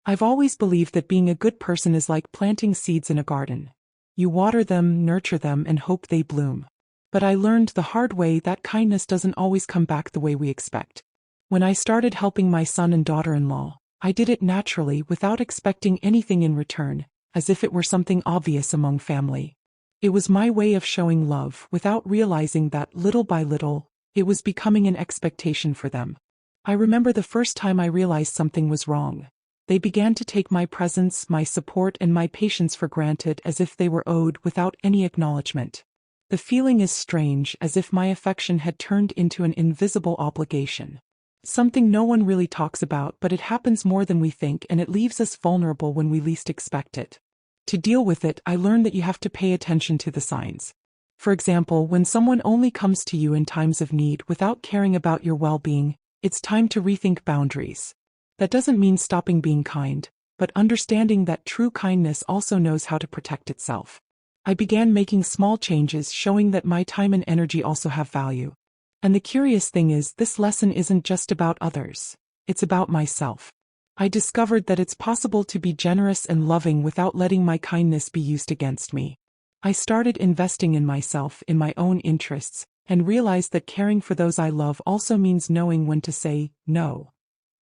I've always believed that being a good person is like planting seeds in a garden. You water them, nurture them, and hope they bloom. But I learned the hard way that kindness doesn't always come back the way we expect. When I started helping my son and daughter-in-law, I did it naturally without expecting anything in return, as if it were something obvious among family. It was my way of showing love without realizing that, little by little, it was becoming an expectation for them. I remember the first time I realized something was wrong. They began to take my presence, my support, and my patience for granted as if they were owed without any acknowledgement. The feeling is strange, as if my affection had turned into an invisible obligation. Something no one really talks about, but it happens more than we think, and it leaves us vulnerable when we least expect it. To deal with it, I learned that you have to pay attention to the signs. For example, when someone only comes to you in times of need without caring about your well-being, it's time to rethink boundaries. That doesn't mean stopping being kind, but understanding that true kindness also knows how to protect itself. I began making small changes, showing that my time and energy also have value. And the curious thing is, this lesson isn't just about others. It's about myself. I discovered that it's possible to be generous and loving without letting my kindness be used against me. I started investing in myself, in my own interests, and realized that caring for those I love also means knowing when to say no.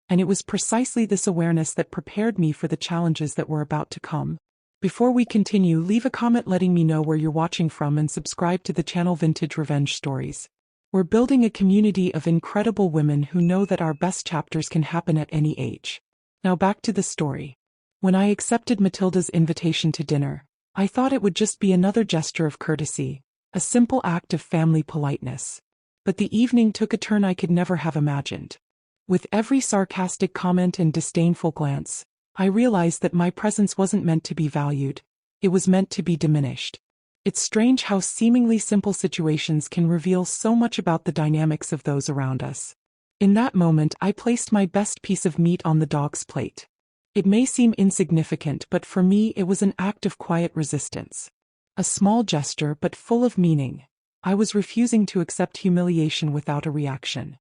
And it was precisely this awareness that prepared me for the challenges that were about to come. Before we continue, leave a comment letting me know where you're watching from and subscribe to the channel Vintage Revenge Stories. We're building a community of incredible women who know that our best chapters can happen at any age. Now back to the story. When I accepted Matilda's invitation to dinner, I thought it would just be another gesture of courtesy, a simple act of family politeness. But the evening took a turn I could never have imagined. With every sarcastic comment and disdainful glance, I realized that my presence wasn't meant to be valued. It was meant to be diminished. It's strange how seemingly simple situations can reveal so much about the dynamics of those around us. In that moment, I placed my best piece of meat on the dog's plate. It may seem insignificant, but for me it was an act of quiet resistance. A small gesture, but full of meaning. I was refusing to accept humiliation without a reaction.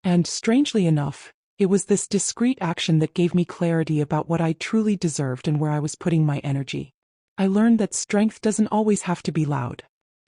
And, strangely enough, it was this discreet action that gave me clarity about what I truly deserved and where I was putting my energy. I learned that strength doesn't always have to be loud.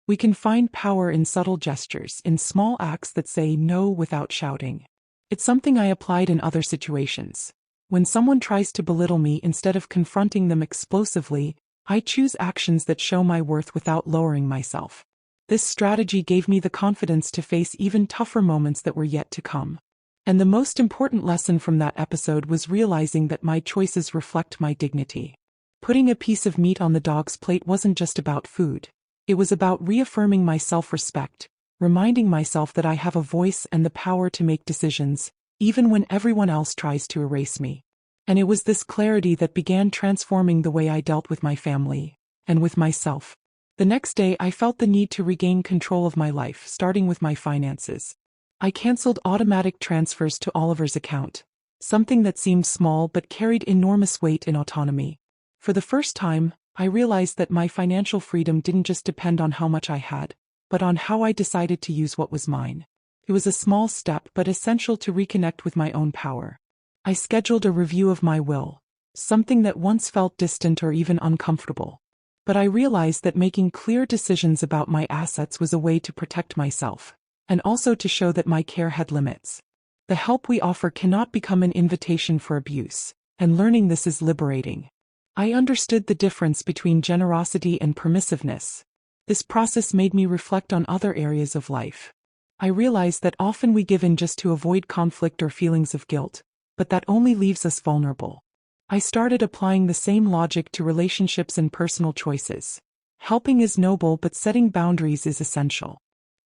We can find power in subtle gestures, in small acts that say no without shouting. It's something I applied in other situations. When someone tries to belittle me, instead of confronting them explosively, I choose actions that show my worth without lowering myself. This strategy gave me the confidence to face even tougher moments that were yet to come. And the most important lesson from that episode was realizing that my choices reflect my dignity. Putting a piece of meat on the dog's plate wasn't just about food. It was about reaffirming my self-respect, reminding myself that I have a voice and the power to make decisions, even when everyone else tries to erase me. And it was this clarity that began transforming the way I dealt with my family, and with myself. The next day, I felt the need to regain control of my life, starting with my finances. I canceled automatic transfers to Oliver's account, something that seemed small but carried enormous weight in autonomy. For the first time, I realized that my financial freedom didn't just depend on how much I had, but on how I decided to use what was mine. It was a small step but essential to reconnect with my own power. I scheduled a review of my will, something that once felt distant or even uncomfortable. But I realized that making clear decisions about my assets was a way to protect myself, and also to show that my care had limits. The help we offer cannot become an invitation for abuse, and learning this is liberating. I understood the difference between generosity and permissiveness. This process made me reflect on other areas of life. I realized that often we give in just to avoid conflict or feelings of guilt, but that only leaves us vulnerable. I started applying the same logic to relationships and personal choices. Helping is noble, but setting boundaries is essential.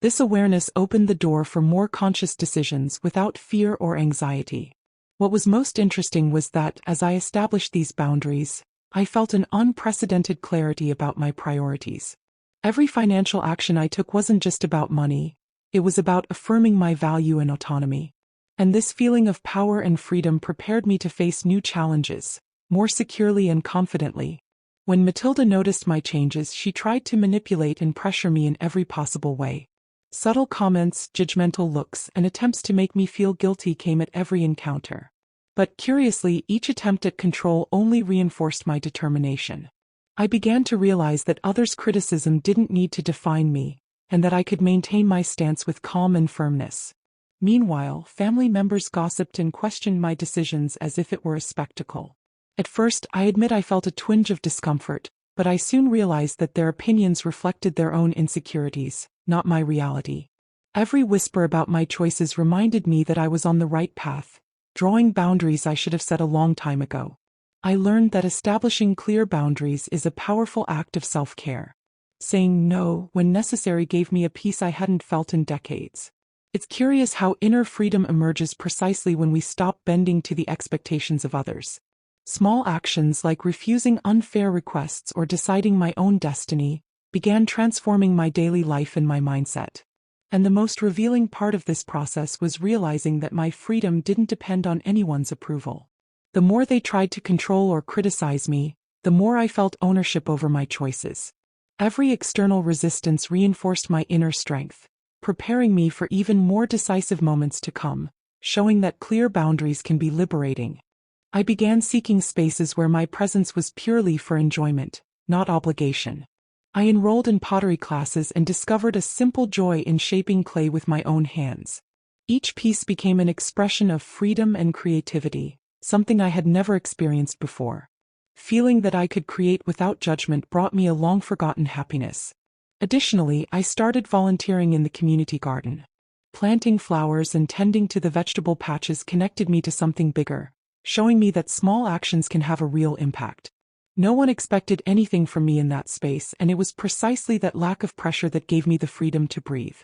This awareness opened the door for more conscious decisions without fear or anxiety. What was most interesting was that, as I established these boundaries, I felt an unprecedented clarity about my priorities. Every financial action I took wasn't just about money, it was about affirming my value and autonomy. And this feeling of power and freedom prepared me to face new challenges, more securely and confidently. When Matilda noticed my changes, she tried to manipulate and pressure me in every possible way. Subtle comments, judgmental looks, and attempts to make me feel guilty came at every encounter. But curiously, each attempt at control only reinforced my determination. I began to realize that others' criticism didn't need to define me, and that I could maintain my stance with calm and firmness. Meanwhile, family members gossiped and questioned my decisions as if it were a spectacle. At first, I admit I felt a twinge of discomfort, but I soon realized that their opinions reflected their own insecurities, not my reality. Every whisper about my choices reminded me that I was on the right path, drawing boundaries I should have set a long time ago. I learned that establishing clear boundaries is a powerful act of self-care. Saying no when necessary gave me a peace I hadn't felt in decades. It's curious how inner freedom emerges precisely when we stop bending to the expectations of others. Small actions like refusing unfair requests or deciding my own destiny began transforming my daily life and my mindset. And the most revealing part of this process was realizing that my freedom didn't depend on anyone's approval. The more they tried to control or criticize me, the more I felt ownership over my choices. Every external resistance reinforced my inner strength, preparing me for even more decisive moments to come, showing that clear boundaries can be liberating. I began seeking spaces where my presence was purely for enjoyment, not obligation. I enrolled in pottery classes and discovered a simple joy in shaping clay with my own hands. Each piece became an expression of freedom and creativity, something I had never experienced before. Feeling that I could create without judgment brought me a long-forgotten happiness. Additionally, I started volunteering in the community garden. Planting flowers and tending to the vegetable patches connected me to something bigger, showing me that small actions can have a real impact. No one expected anything from me in that space, and it was precisely that lack of pressure that gave me the freedom to breathe.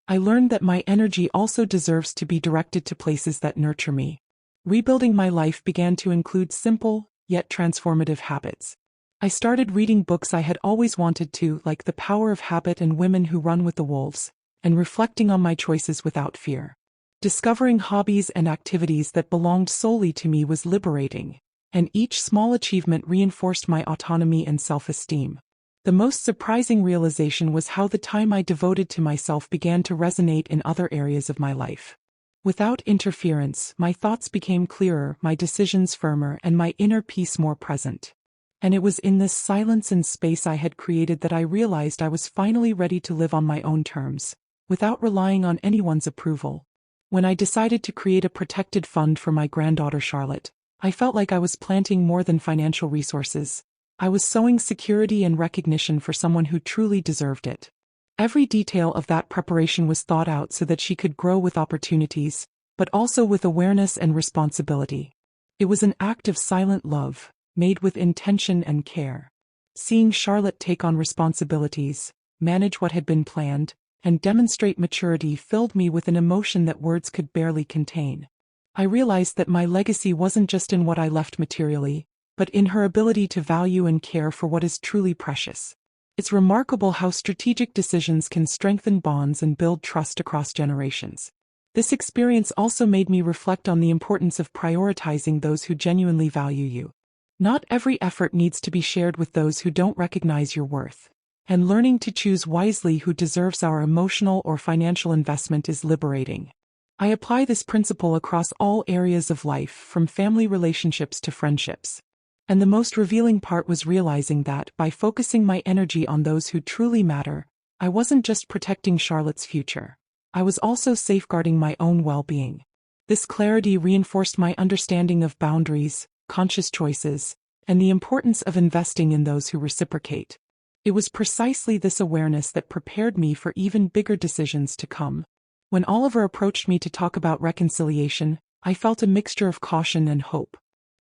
I learned that my energy also deserves to be directed to places that nurture me. Rebuilding my life began to include simple, yet transformative habits. I started reading books I had always wanted to, like The Power of Habit and Women Who Run with the Wolves, and reflecting on my choices without fear. Discovering hobbies and activities that belonged solely to me was liberating, and each small achievement reinforced my autonomy and self-esteem. The most surprising realization was how the time I devoted to myself began to resonate in other areas of my life. Without interference, my thoughts became clearer, my decisions firmer, and my inner peace more present. And it was in this silence and space I had created that I realized I was finally ready to live on my own terms, without relying on anyone's approval. When I decided to create a protected fund for my granddaughter Charlotte, I felt like I was planting more than financial resources. I was sowing security and recognition for someone who truly deserved it. Every detail of that preparation was thought out so that she could grow with opportunities, but also with awareness and responsibility. It was an act of silent love, made with intention and care. Seeing Charlotte take on responsibilities, manage what had been planned, and demonstrate maturity filled me with an emotion that words could barely contain. I realized that my legacy wasn't just in what I left materially, but in her ability to value and care for what is truly precious. It's remarkable how strategic decisions can strengthen bonds and build trust across generations. This experience also made me reflect on the importance of prioritizing those who genuinely value you. Not every effort needs to be shared with those who don't recognize your worth, and learning to choose wisely who deserves our emotional or financial investment is liberating. I apply this principle across all areas of life, from family relationships to friendships. And the most revealing part was realizing that, by focusing my energy on those who truly matter, I wasn't just protecting Charlotte's future. I was also safeguarding my own well-being. This clarity reinforced my understanding of boundaries, conscious choices, and the importance of investing in those who reciprocate. It was precisely this awareness that prepared me for even bigger decisions to come. When Oliver approached me to talk about reconciliation, I felt a mixture of caution and hope.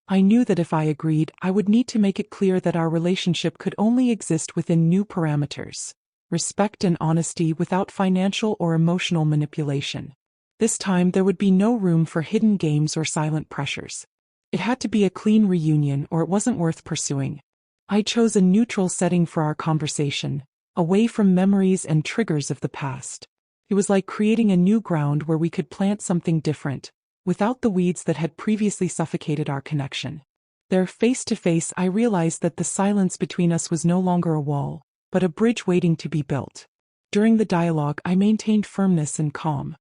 I knew that if I agreed, I would need to make it clear that our relationship could only exist within new parameters: respect and honesty without financial or emotional manipulation. This time there would be no room for hidden games or silent pressures. It had to be a clean reunion, or it wasn't worth pursuing. I chose a neutral setting for our conversation, away from memories and triggers of the past. It was like creating a new ground where we could plant something different, without the weeds that had previously suffocated our connection. There, face to face, I realized that the silence between us was no longer a wall, but a bridge waiting to be built. During the dialogue, I maintained firmness and calm.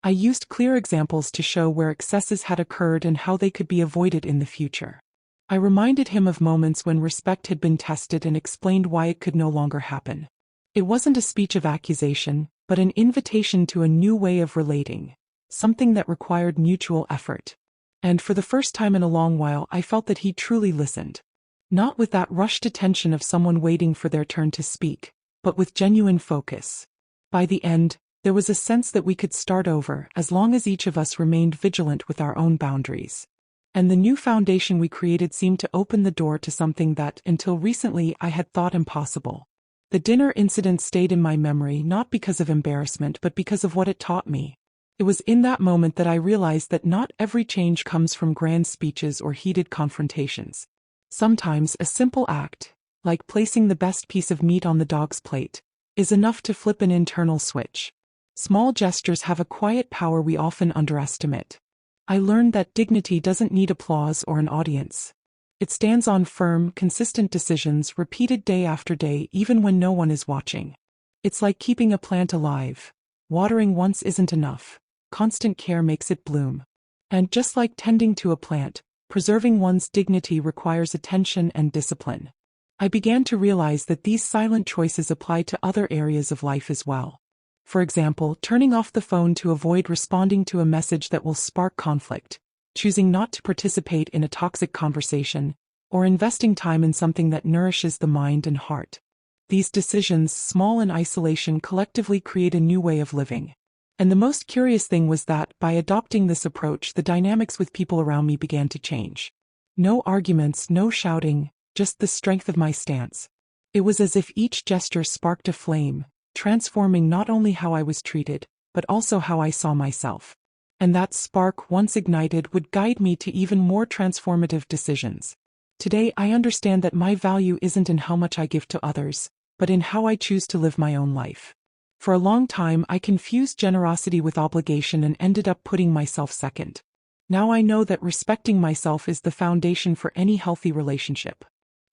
I used clear examples to show where excesses had occurred and how they could be avoided in the future. I reminded him of moments when respect had been tested and explained why it could no longer happen. It wasn't a speech of accusation, but an invitation to a new way of relating, something that required mutual effort. And for the first time in a long while, I felt that he truly listened. Not with that rushed attention of someone waiting for their turn to speak, but with genuine focus. By the end, there was a sense that we could start over as long as each of us remained vigilant with our own boundaries. And the new foundation we created seemed to open the door to something that, until recently, I had thought impossible. The dinner incident stayed in my memory not because of embarrassment but because of what it taught me. It was in that moment that I realized that not every change comes from grand speeches or heated confrontations. Sometimes a simple act, like placing the best piece of meat on the dog's plate, is enough to flip an internal switch. Small gestures have a quiet power we often underestimate. I learned that dignity doesn't need applause or an audience. It stands on firm, consistent decisions repeated day after day even when no one is watching. It's like keeping a plant alive. Watering once isn't enough. Constant care makes it bloom. And just like tending to a plant, preserving one's dignity requires attention and discipline. I began to realize that these silent choices apply to other areas of life as well. For example, turning off the phone to avoid responding to a message that will spark conflict, choosing not to participate in a toxic conversation, or investing time in something that nourishes the mind and heart. These decisions, small in isolation, collectively create a new way of living. And the most curious thing was that, by adopting this approach, the dynamics with people around me began to change. No arguments, no shouting, just the strength of my stance. It was as if each gesture sparked a flame, transforming not only how I was treated, but also how I saw myself. And that spark, once ignited, would guide me to even more transformative decisions. Today, I understand that my value isn't in how much I give to others, but in how I choose to live my own life. For a long time, I confused generosity with obligation and ended up putting myself second. Now I know that respecting myself is the foundation for any healthy relationship.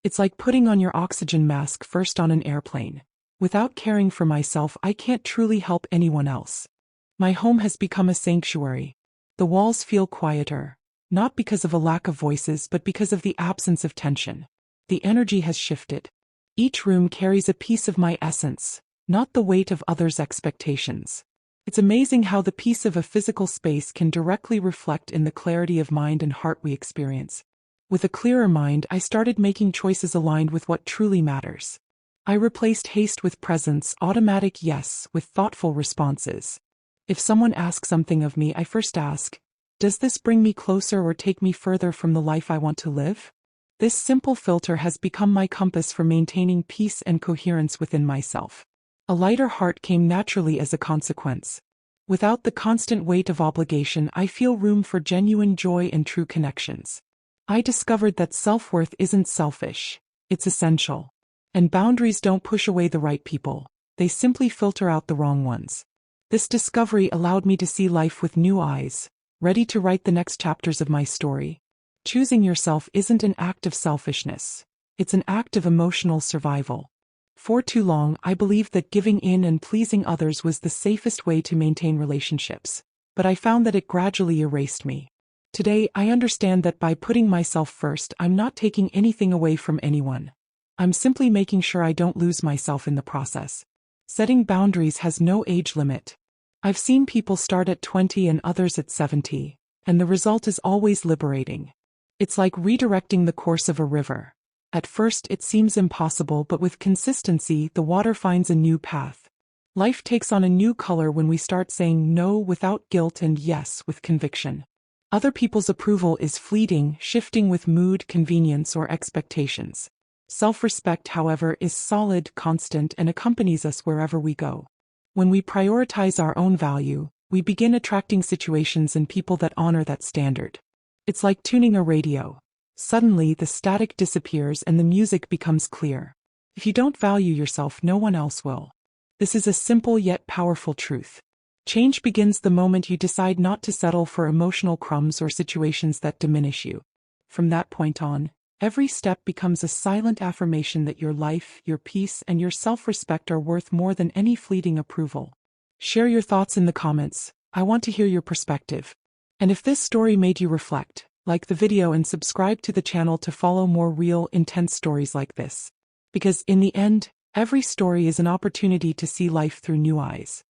It's like putting on your oxygen mask first on an airplane. Without caring for myself, I can't truly help anyone else. My home has become a sanctuary. The walls feel quieter, not because of a lack of voices but because of the absence of tension. The energy has shifted. Each room carries a piece of my essence, not the weight of others' expectations. It's amazing how the peace of a physical space can directly reflect in the clarity of mind and heart we experience. With a clearer mind, I started making choices aligned with what truly matters. I replaced haste with presence, automatic yes with thoughtful responses. If someone asks something of me, I first ask, does this bring me closer or take me further from the life I want to live? This simple filter has become my compass for maintaining peace and coherence within myself. A lighter heart came naturally as a consequence. Without the constant weight of obligation, I feel room for genuine joy and true connections. I discovered that self-worth isn't selfish, it's essential. And boundaries don't push away the right people, they simply filter out the wrong ones. This discovery allowed me to see life with new eyes, ready to write the next chapters of my story. Choosing yourself isn't an act of selfishness, it's an act of emotional survival. For too long, I believed that giving in and pleasing others was the safest way to maintain relationships, but I found that it gradually erased me. Today, I understand that by putting myself first, I'm not taking anything away from anyone. I'm simply making sure I don't lose myself in the process. Setting boundaries has no age limit. I've seen people start at 20 and others at 70, and the result is always liberating. It's like redirecting the course of a river. At first it seems impossible, but with consistency, the water finds a new path. Life takes on a new color when we start saying no without guilt and yes with conviction. Other people's approval is fleeting, shifting with mood, convenience, or expectations. Self-respect, however, is solid, constant, and accompanies us wherever we go. When we prioritize our own value, we begin attracting situations and people that honor that standard. It's like tuning a radio. Suddenly, the static disappears and the music becomes clear. If you don't value yourself, no one else will. This is a simple yet powerful truth. Change begins the moment you decide not to settle for emotional crumbs or situations that diminish you. From that point on, every step becomes a silent affirmation that your life, your peace, and your self-respect are worth more than any fleeting approval. Share your thoughts in the comments. I want to hear your perspective. And if this story made you reflect, like the video and subscribe to the channel to follow more real, intense stories like this. Because in the end, every story is an opportunity to see life through new eyes.